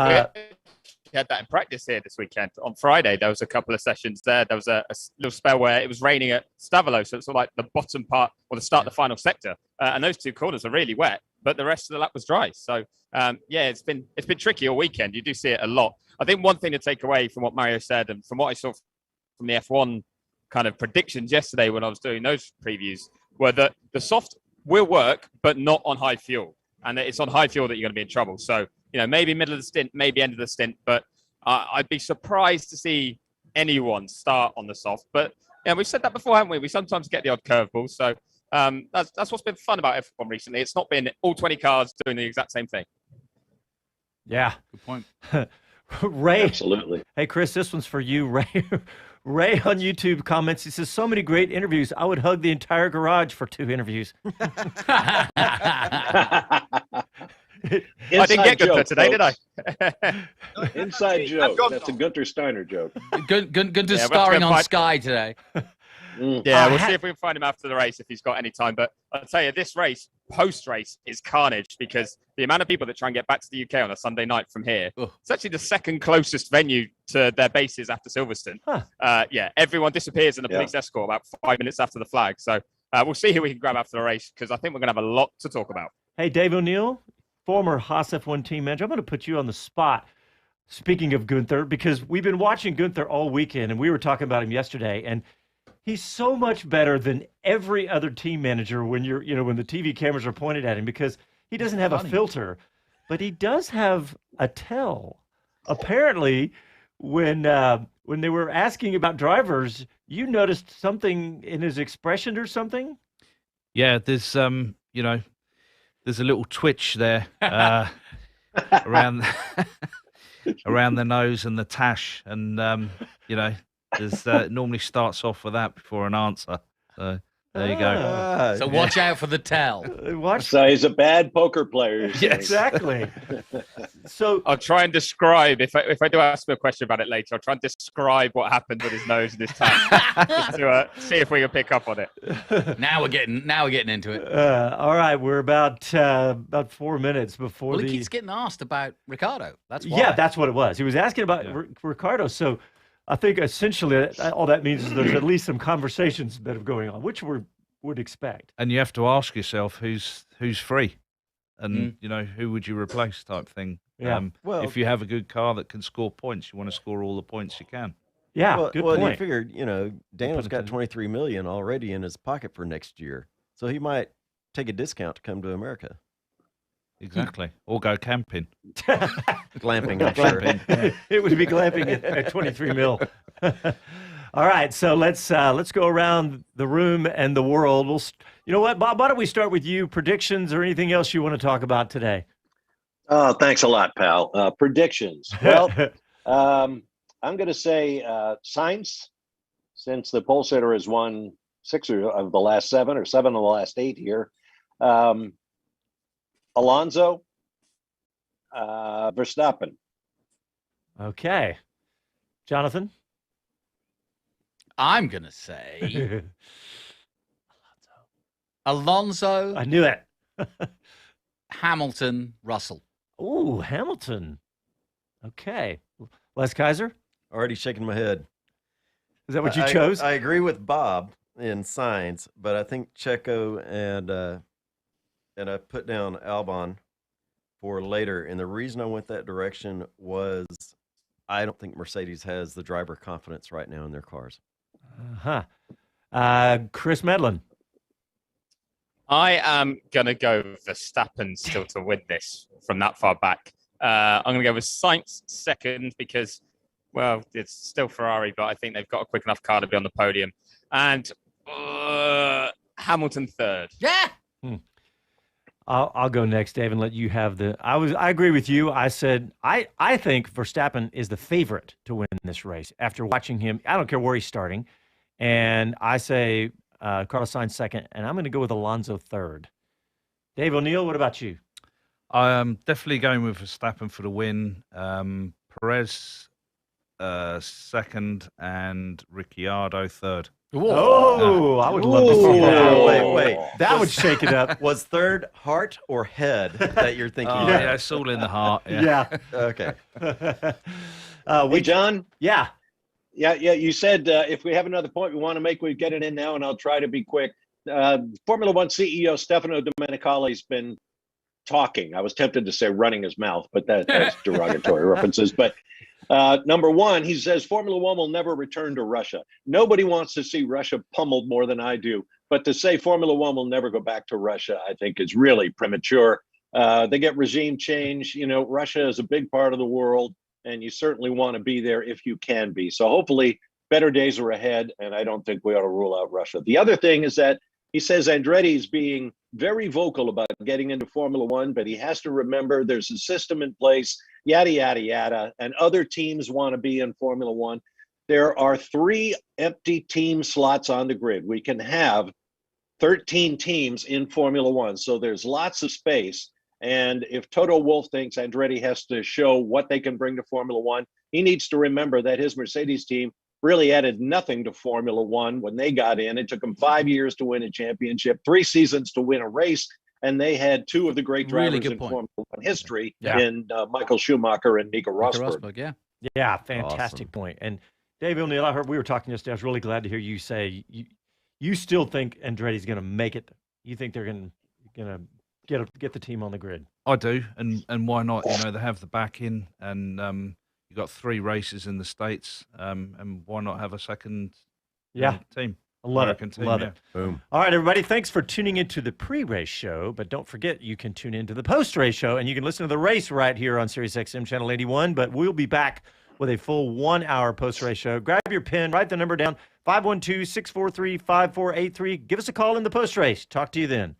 had that in practice here this weekend. On Friday, there was a couple of sessions there. There was a little spell where it was raining at Stavolo, so it's sort of like the bottom part or the start of the final sector. And those two corners are really wet, but the rest of the lap was dry. So, it's been tricky all weekend. You do see it a lot. I think one thing to take away from what Mario said and from what I saw from the F1 kind of predictions yesterday when I was doing those previews were that the soft will work, but not on high fuel. And it's on high fuel that you're going to be in trouble. So, maybe middle of the stint, maybe end of the stint, but I'd be surprised to see anyone start on the soft. But we've said that before, haven't we? We sometimes get the odd curveball. So that's what's been fun about F1 recently. It's not been all 20 cars doing the exact same thing. Yeah. Good point. Ray. Absolutely. Hey, Chris, this one's for you. Ray on YouTube comments. He says, so many great interviews. I would hug the entire garage for 2 interviews. I didn't get Gunther today, did I? Inside joke. That's a Gunther Steiner joke. Gunther's starring on Sky today. Yeah, we'll see if we can find him after the race if he's got any time. But I'll tell you, this race, post-race, is carnage because the amount of people that try and get back to the UK on a Sunday night from here, it's actually the second closest venue to their bases after Silverstone. Everyone disappears in the police escort about 5 minutes after the flag. So we'll see who we can grab after the race because I think we're going to have a lot to talk about. Hey, Dave O'Neill, former Haas F1 team manager. I'm going to put you on the spot. Speaking of Gunther, because we've been watching Gunther all weekend, and we were talking about him yesterday, and he's so much better than every other team manager when when the TV cameras are pointed at him because he doesn't have a filter, but he does have a tell. Apparently, when they were asking about drivers, you noticed something in his expression or something? Yeah, there's there's a little twitch there around the nose and the tash, and there's normally starts off with that before an answer. So there you go. So watch out for the tell. So he's a bad poker player. Yeah, exactly. So I'll try and describe if I do ask him a question about it later. I'll try and describe what happened with his nose and his tongue to see if we can pick up on it. Now we're getting into it. All right, we're about 4 minutes before he keeps getting asked about Ricardo. That's why. Yeah, that's what it was. He was asking about Ricardo. So I think essentially all that means is there's at least some conversations that are going on, which we would expect. And you have to ask yourself who's free, and who would you replace, type thing. Yeah. Well, if you have a good car that can score points, you want to score all the points you can. Yeah, good point. You figured, Daniel's got $23 million already in his pocket for next year, so he might take a discount to come to America. Exactly. Or go camping. Glamping, I'm sure. It would be glamping at 23 mil. All right, so let's go around the room and the world. You know what, Bob? Why don't we start with you? Predictions or anything else you want to talk about today? Oh, thanks a lot, pal. Predictions. Well, I'm going to say Sainz, since the pole sitter has won 6 of the last 7 or 7 of the last 8 here. Alonso, Verstappen. Okay. Jonathan? I'm going to say Alonso. I knew it. Hamilton, Russell. Ooh, Hamilton. Okay. Les Kaiser? Already shaking my head. Is that what you chose? I agree with Bob in Sainz, but I think Checo and I put down Albon for later. And the reason I went that direction was I don't think Mercedes has the driver confidence right now in their cars. Chris Medland. I am going to go Verstappen still to win this from that far back. I'm going to go with Sainz second because, well, it's still Ferrari, but I think they've got a quick enough car to be on the podium. And Hamilton third. Yeah. I'll go next, Dave, and let you have the. I agree with you. I said I think Verstappen is the favorite to win this race after watching him. I don't care where he's starting, and I say Carlos Sainz second, and I'm going to go with Alonso third. Dave O'Neill, what about you? I'm definitely going with Verstappen for the win. Perez second, and Ricciardo third. Oh, I would love to see that. Wait. That would shake it up. Was third heart or head that you're thinking? Yeah, it's all in the heart. Yeah. Okay. Hey, John? Yeah. Yeah. You said if we have another point we want to make, we get it in now, and I'll try to be quick. Formula One CEO Stefano Domenicali's been talking. I was tempted to say running his mouth, but that's derogatory references. But number one, he says Formula One will never return to Russia. Nobody wants to see Russia pummeled more than I do. But to say Formula One will never go back to Russia, I think is really premature. They get regime change. You know, Russia is a big part of the world, and you certainly want to be there if you can be. So hopefully better days are ahead, and I don't think we ought to rule out Russia. The other thing is that he says Andretti's being very vocal about getting into Formula One, but he has to remember there's a system in place, yada, yada, yada, and other teams want to be in Formula One. There are 3 empty team slots on the grid. We can have 13 teams in Formula One, so there's lots of space. And if Toto Wolff thinks Andretti has to show what they can bring to Formula One, he needs to remember that his Mercedes team really added nothing to Formula One when they got in. It took them 5 years to win a championship, 3 seasons to win a race, and they had 2 of the great drivers in Formula One history in Michael Schumacher and Nico Rosberg. Yeah, fantastic point. And Dave O'Neill, I heard we were talking yesterday. I was really glad to hear you say you still think Andretti's going to make it. You think they're going to get the team on the grid. I do, and why not? You know, they have the backing, and you've got 3 races in the States, and why not have a second team? I love it. Team, love it. Boom. All right, everybody, thanks for tuning into the pre-race show, but don't forget you can tune into the post-race show, and you can listen to the race right here on SiriusXM Channel 81, but we'll be back with a full 1-hour post-race show. Grab your pen, write the number down, 512-643-5483. Give us a call in the post-race. Talk to you then.